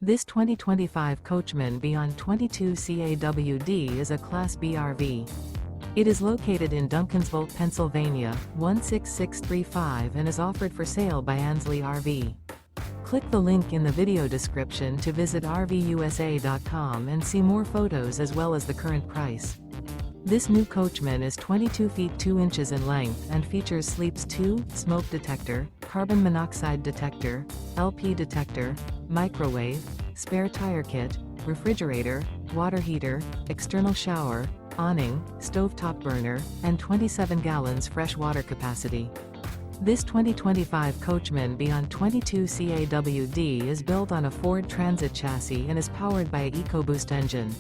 This 2025 Coachmen Beyond 22 CAWD is a Class B RV. It is located in Duncansville, Pennsylvania, 16635 and is offered for sale by Ansley RV. Click the link in the video description to visit RVUSA.com and see more photos as well as the current price. This new Coachmen is 22 feet 2 inches in length and features sleeps 2, smoke detector, carbon monoxide detector, LP detector, microwave, spare tire kit, refrigerator, water heater, external shower, awning, stovetop burner, and 27 gallons fresh water capacity. This 2025 Coachmen Beyond 22 CAWD is built on a Ford Transit chassis and is powered by an EcoBoost engine.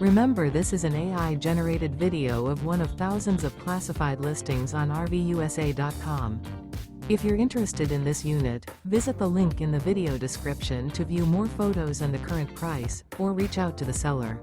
Remember, this is an AI-generated video of one of thousands of classified listings on RVUSA.com. If you're interested in this unit, visit the link in the video description to view more photos and the current price, or reach out to the seller.